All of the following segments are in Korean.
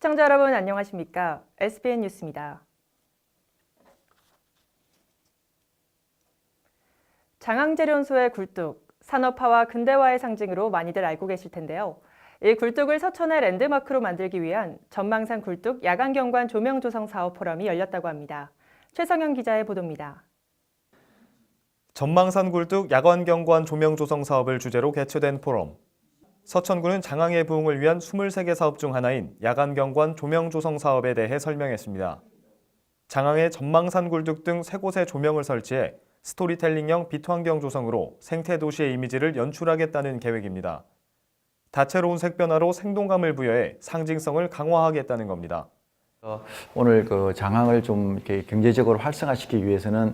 시청자 여러분 안녕하십니까? SBN 뉴스입니다. 장항제련소의 굴뚝, 산업화와 근대화의 상징으로 많이들 알고 계실 텐데요. 이 굴뚝을 서천의 랜드마크로 만들기 위한 전망산 굴뚝 야간경관 조명 조성 사업 포럼이 열렸다고 합니다. 최성영 기자의 보도입니다. 전망산 굴뚝 야간경관 조명 조성 사업을 주제로 개최된 포럼. 서천구는 장항의 부흥을 위한 23개 사업 중 하나인 야간경관 조명 조성 사업에 대해 설명했습니다. 장항의 전망산 굴뚝 등 3곳에 조명을 설치해 스토리텔링형 빛 환경 조성으로 생태 도시의 이미지를 연출하겠다는 계획입니다. 다채로운 색 변화로 생동감을 부여해 상징성을 강화하겠다는 겁니다. 오늘 장항을 좀 이렇게 경제적으로 활성화시키기 위해서는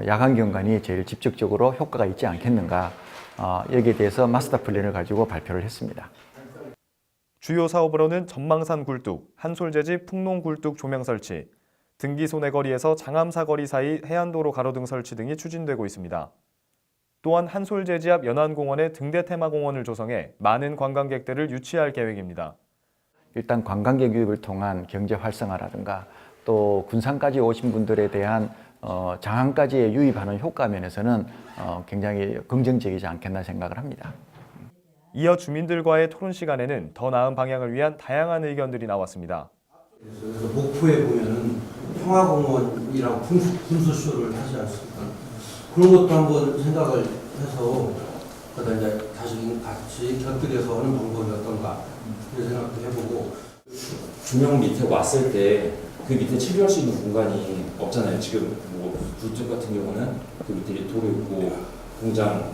야간 경관이 제일 직접적으로 효과가 있지 않겠는가, 여기에 대해서 마스터 플랜을 가지고 발표를 했습니다. 주요 사업으로는 전망산 굴뚝, 한솔재지 풍농 굴뚝 조명 설치, 등기소 내거리에서 장암사거리 사이 해안도로 가로등 설치 등이 추진되고 있습니다. 또한 한솔재지 앞 연안공원에 등대 테마공원을 조성해 많은 관광객들을 유치할 계획입니다. 일단 관광객 유입을 통한 경제 활성화라든가 또 군산까지 오신 분들에 대한 장항까지 유입하는 효과 면에서는 굉장히 긍정적이지 않겠나 생각을 합니다. 이어 주민들과의 토론 시간에는 더 나은 방향을 위한 다양한 의견들이 나왔습니다. 그래서 목포에 보면은 평화공원이랑 분수쇼를 하지 않습니까? 그런 것도 한번 생각을 해서 그러다 이제 다시 같이 곁들여서 하는 방법이 어떤가 이런 생각도 해보고. 조명 밑에 왔을 때 그 밑에 체류할 수 있는 공간이 없잖아요. 지금 뭐 굴뚝 같은 경우는 그 밑에 도로 있고 공장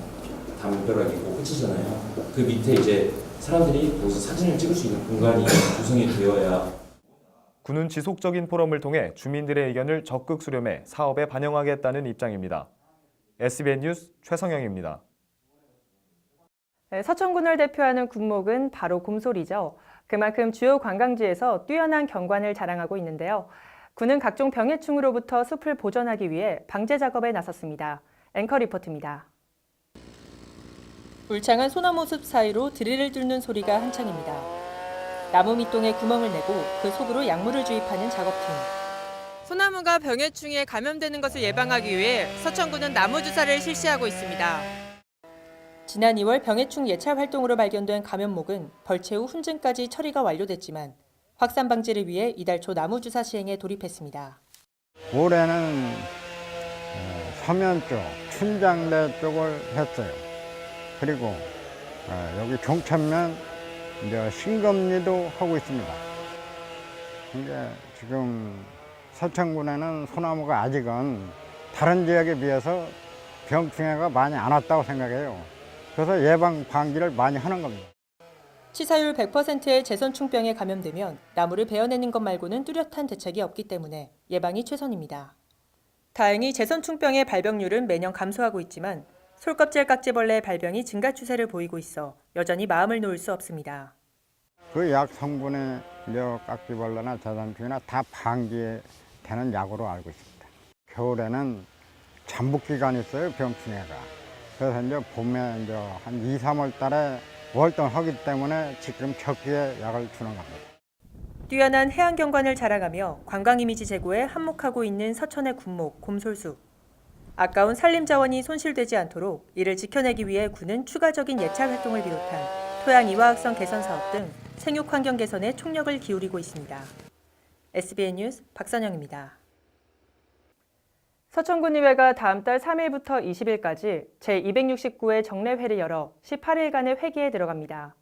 담벼락 있고 끝이잖아요. 그 밑에 이제 사람들이 거기서 사진을 찍을 수 있는 공간이 조성이 되어야. 군은 지속적인 포럼을 통해 주민들의 의견을 적극 수렴해 사업에 반영하겠다는 입장입니다. SBN 뉴스 최성영입니다. 서천군을 대표하는 군목은 바로 곰솔이죠. 그만큼 주요 관광지에서 뛰어난 경관을 자랑하고 있는데요. 군은 각종 병해충으로부터 숲을 보존하기 위해 방제 작업에 나섰습니다. 앵커 리포트입니다. 울창한 소나무 숲 사이로 드릴을 뚫는 소리가 한창입니다. 나무 밑동에 구멍을 내고 그 속으로 약물을 주입하는 작업팀. 소나무가 병해충에 감염되는 것을 예방하기 위해 서천군은 나무 주사를 실시하고 있습니다. 지난 2월 병해충 예찰 활동으로 발견된 감염목은 벌채 후 훈증까지 처리가 완료됐지만 확산 방지를 위해 이달 초 나무 주사 시행에 돌입했습니다. 올해는 서면 쪽, 춘장래 쪽을 했어요. 그리고 여기 종천면 이제 신검리도 하고 있습니다. 근데 지금 서천군에는 소나무가 아직은 다른 지역에 비해서 병충해가 많이 안 왔다고 생각해요. 그래서 예방 방지를 많이 하는 겁니다. 치사율 100%의 제선충병에 감염되면 나무를 베어내는 것 말고는 뚜렷한 대책이 없기 때문에 예방이 최선입니다. 다행히 제선충병의 발병률은 매년 감소하고 있지만 솔껍질 깍지벌레의 발병이 증가 추세를 보이고 있어 여전히 마음을 놓을 수 없습니다. 그 약 성분의 깍지벌레나 제선충이나 다 방지되는 약으로 알고 있습니다. 겨울에는 잠복 기간이 있어요, 병충해가. 그래서 이제 봄에 이제 한 2, 3월 달에 월동하기 때문에 지금 적기에 약을 주는 겁니다. 뛰어난 해안 경관을 자랑하며 관광 이미지 제고에 한몫하고 있는 서천의 군목 곰솔숲. 아까운 산림 자원이 손실되지 않도록 이를 지켜내기 위해 군은 추가적인 예찰 활동을 비롯한 토양 이화학성 개선 사업 등 생육 환경 개선에 총력을 기울이고 있습니다. SBN 뉴스 박선영입니다. 서천군의회가 다음 달 3일부터 20일까지 제269회 정례회를 열어 18일간의 회기에 들어갑니다.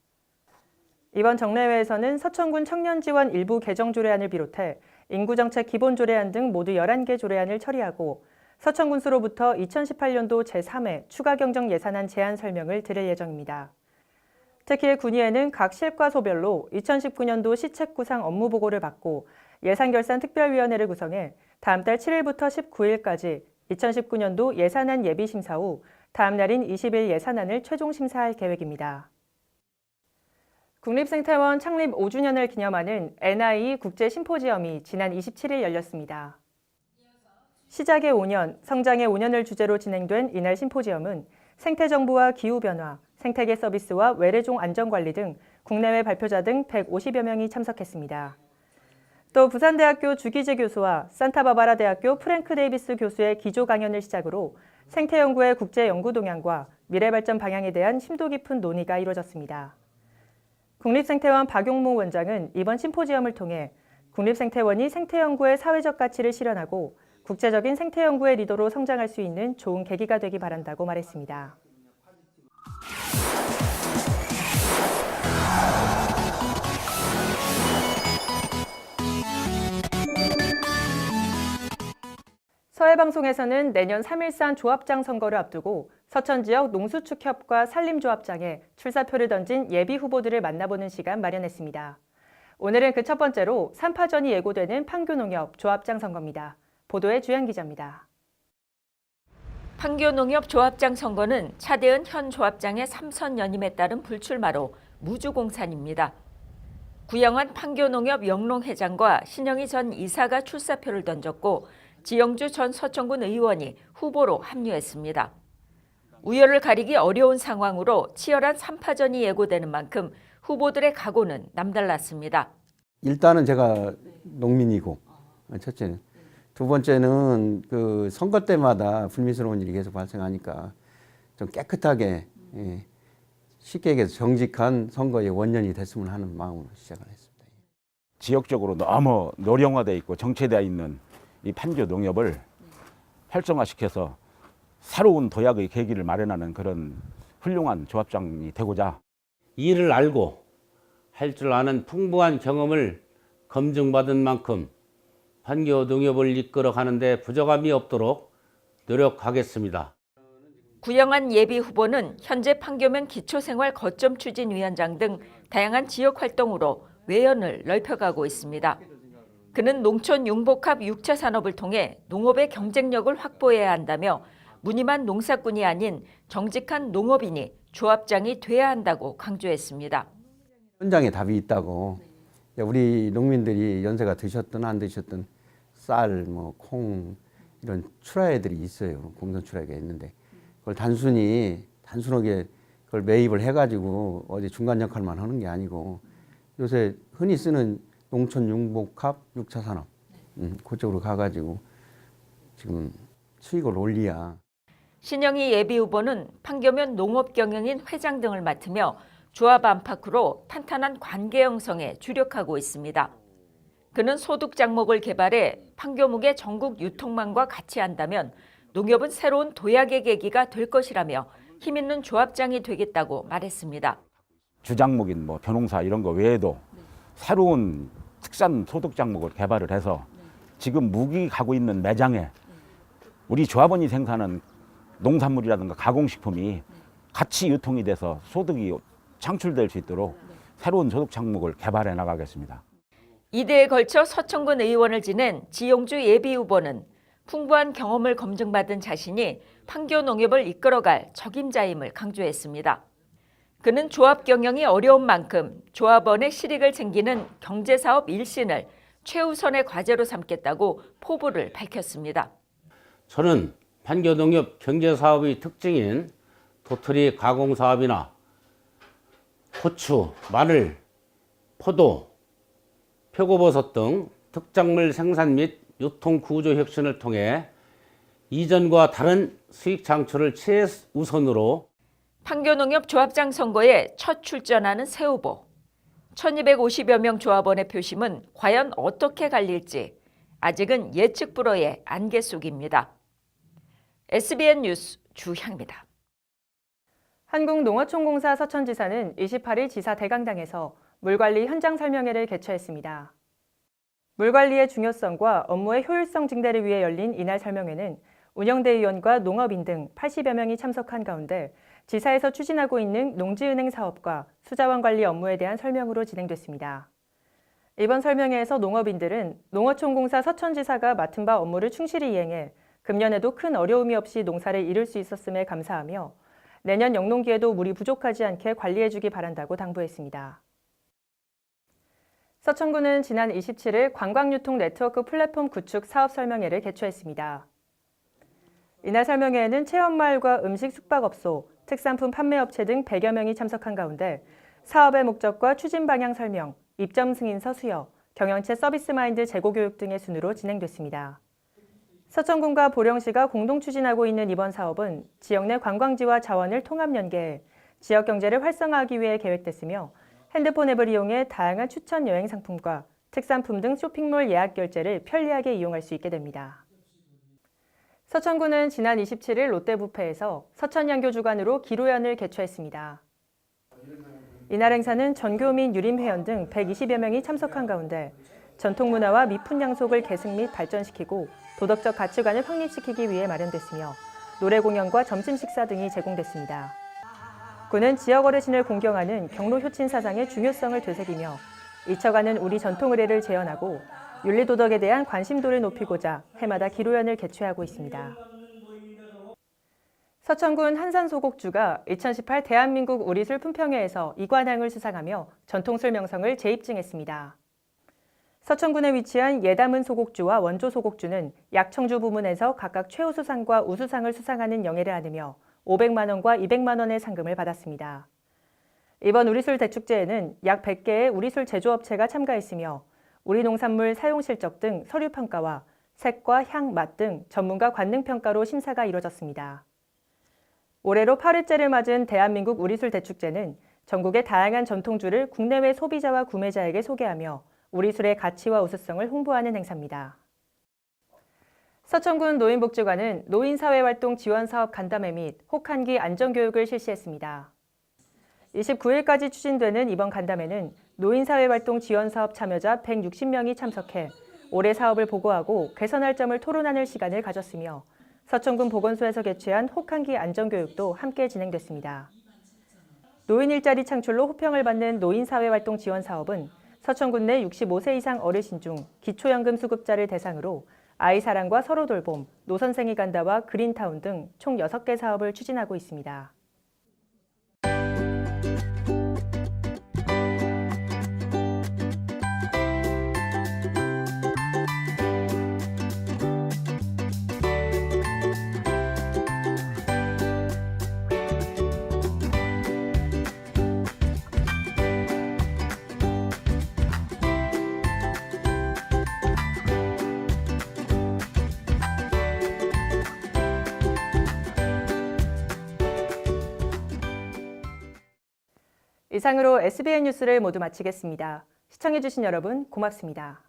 이번 정례회에서는 서천군 청년지원 일부 개정 조례안을 비롯해 인구정책 기본조례안 등 모두 11개 조례안을 처리하고 서천군수로부터 2018년도 제3회 추가경정 예산안 제안 설명을 들을 예정입니다. 특히 군의회는 각 실과소별로 2019년도 시책 구상 업무 보고를 받고 예산결산 특별위원회를 구성해 다음 달 7일부터 19일까지 2019년도 예산안 예비심사 후 다음 날인 20일 예산안을 최종 심사할 계획입니다. 국립생태원 창립 5주년을 기념하는 NI 국제심포지엄이 지난 27일 열렸습니다. 시작의 5년, 성장의 5년을 주제로 진행된 이날 심포지엄은 생태정보와 기후변화, 생태계 서비스와 외래종 안전관리 등 국내외 발표자 등 150여 명이 참석했습니다. 또 부산대학교 주기재 교수와 산타바바라 대학교 프랭크 데이비스 교수의 기조 강연을 시작으로 생태연구의 국제 연구 동향과 미래 발전 방향에 대한 심도 깊은 논의가 이루어졌습니다. 국립생태원 박용무 원장은 이번 심포지엄을 통해 국립생태원이 생태연구의 사회적 가치를 실현하고 국제적인 생태연구의 리더로 성장할 수 있는 좋은 계기가 되기 바란다고 말했습니다. 서해방송에서는 내년 3.1산 조합장 선거를 앞두고 서천 지역 농수축협과 산림조합장에 출사표를 던진 예비 후보들을 만나보는 시간 마련했습니다. 오늘은 그 첫 번째로 3파전이 예고되는 판교농협 조합장 선거입니다. 보도에 주연 기자입니다. 판교농협 조합장 선거는 차대은 현 조합장의 3선 연임에 따른 불출마로 무주공산입니다. 구영환 판교농협 영농회장과 신영희 전 이사가 출사표를 던졌고 지영주 전 서천군 의원이 후보로 합류했습니다. 우열을 가리기 어려운 상황으로 치열한 3파전이 예고되는 만큼 후보들의 각오는 남달랐습니다. 일단은 제가 농민이고 첫째는, 두 번째는 그 선거 때마다 불미스러운 일이 계속 발생하니까 좀 깨끗하게, 쉽게 얘기해서 정직한 선거의 원년이 됐으면 하는 마음으로 시작을 했습니다. 지역적으로 너무 노령화되어 있고 정체되어 있는 이 판교 농협을 활성화시켜서 새로운 도약의 계기를 마련하는 그런 훌륭한 조합장이 되고자, 일을 알고 할 줄 아는 풍부한 경험을 검증받은 만큼 판교 농협을 이끌어가는 데 부족함이 없도록 노력하겠습니다. 구영환 예비 후보는 현재 판교면 기초생활 거점 추진위원장 등 다양한 지역 활동으로 외연을 넓혀가고 있습니다. 그는 농촌 융복합 6차 산업을 통해 농업의 경쟁력을 확보해야 한다며 무늬만 농사꾼이 아닌 정직한 농업인이 조합장이 돼야 한다고 강조했습니다. 현장에 답이 있다고. 우리 농민들이 연세가 드셨든 안 드셨든 쌀, 콩 이런 출하애들이 있어요. 공동 출하애가 있는데 그걸 단순하게 그걸 매입을 해가지고 어디 중간 역할만 하는 게 아니고 요새 흔히 쓰는 농촌 융복합 6차 산업 그쪽으로 가가지고 지금 수익을 올리야. 신영희 예비 후보는 판교면 농업경영인 회장 등을 맡으며 조합 안팎으로 탄탄한 관계 형성에 주력하고 있습니다. 그는 소득 장목을 개발해 판교묵의 전국 유통망과 같이 한다면 농협은 새로운 도약의 계기가 될 것이라며 힘있는 조합장이 되겠다고 말했습니다. 주장목인 벼농사 이런 거 외에도 새로운 특산 소득 장목을 개발을 해서 지금 무기 가고 있는 매장에 우리 조합원이 생산하는 농산물이라든가 가공식품이 같이 유통이 돼서 소득이 창출될 수 있도록 새로운 소득 장목을 개발해 나가겠습니다. 이대에 걸쳐 서천군 의원을 지낸 지용주 예비 후보는 풍부한 경험을 검증받은 자신이 판교 농협을 이끌어갈 적임자임을 강조했습니다. 그는 조합 경영이 어려운 만큼 조합원의 실익을 챙기는 경제사업 일신을 최우선의 과제로 삼겠다고 포부를 밝혔습니다. 저는 판교농협 경제사업의 특징인 도토리 가공사업이나 고추, 마늘, 포도, 표고버섯 등 특작물 생산 및 유통 구조 혁신을 통해 이전과 다른 수익 창출을 최우선으로 판교농협 조합장 선거에 첫 출전하는 새 후보. 1250여 명 조합원의 표심은 과연 어떻게 갈릴지 아직은 예측 불허의 안개 속입니다. SBN 뉴스 주향입니다. 한국농어촌공사 서천지사는 28일 지사 대강당에서 물관리 현장 설명회를 개최했습니다. 물관리의 중요성과 업무의 효율성 증대를 위해 열린 이날 설명회는 운영대의원과 농업인 등 80여 명이 참석한 가운데 지사에서 추진하고 있는 농지은행 사업과 수자원 관리 업무에 대한 설명으로 진행됐습니다. 이번 설명회에서 농업인들은 농어촌공사 서천지사가 맡은 바 업무를 충실히 이행해 금년에도 큰 어려움이 없이 농사를 이룰 수 있었음에 감사하며 내년 영농기에도 물이 부족하지 않게 관리해주기 바란다고 당부했습니다. 서천구는 지난 27일 관광유통 네트워크 플랫폼 구축 사업 설명회를 개최했습니다. 이날 설명회에는 체험마을과 음식 숙박업소, 특산품 판매업체 등 100여 명이 참석한 가운데 사업의 목적과 추진 방향 설명, 입점 승인서 수여, 경영체 서비스 마인드 재고 교육 등의 순으로 진행됐습니다. 서천군과 보령시가 공동 추진하고 있는 이번 사업은 지역 내 관광지와 자원을 통합 연계해 지역 경제를 활성화하기 위해 계획됐으며 핸드폰 앱을 이용해 다양한 추천 여행 상품과 특산품 등 쇼핑몰 예약 결제를 편리하게 이용할 수 있게 됩니다. 서천군은 지난 27일 롯데뷔페에서 서천양교 주관으로 기로연을 개최했습니다. 이날 행사는 전교 및 유림회원 등 120여 명이 참석한 가운데 전통문화와 미풍 양속을 계승 및 발전시키고 도덕적 가치관을 확립시키기 위해 마련됐으며 노래 공연과 점심 식사 등이 제공됐습니다. 군은 지역 어르신을 공경하는 경로 효친 사상의 중요성을 되새기며 잊혀가는 우리 전통 의례를 재현하고 윤리도덕에 대한 관심도를 높이고자 해마다 기로연을 개최하고 있습니다. 서천군 한산소곡주가 2018 대한민국 우리술 품평회에서 이관왕을 수상하며 전통술 명성을 재입증했습니다. 서천군에 위치한 예담은 소곡주와 원조 소곡주는 약청주 부문에서 각각 최우수상과 우수상을 수상하는 영예를 안으며 500만 원과 200만 원의 상금을 받았습니다. 이번 우리술 대축제에는 약 100개의 우리술 제조업체가 참가했으며 우리 농산물 사용 실적 등 서류 평가와 색과 향, 맛 등 전문가 관능 평가로 심사가 이뤄졌습니다. 올해로 8회째를 맞은 대한민국 우리술 대축제는 전국의 다양한 전통주를 국내외 소비자와 구매자에게 소개하며 우리술의 가치와 우수성을 홍보하는 행사입니다. 서천군 노인복지관은 노인사회활동 지원사업 간담회 및 혹한기 안전교육을 실시했습니다. 29일까지 추진되는 이번 간담회는 노인사회활동 지원사업 참여자 160명이 참석해 올해 사업을 보고하고 개선할 점을 토론하는 시간을 가졌으며 서천군 보건소에서 개최한 혹한기 안전교육도 함께 진행됐습니다. 노인 일자리 창출로 호평을 받는 노인사회활동 지원사업은 서천군 내 65세 이상 어르신 중 기초연금 수급자를 대상으로 아이 사랑과 서로 돌봄, 노선생이 간다와 그린타운 등 총 6개 사업을 추진하고 있습니다. 이상으로 SBN 뉴스를 모두 마치겠습니다. 시청해주신 여러분 고맙습니다.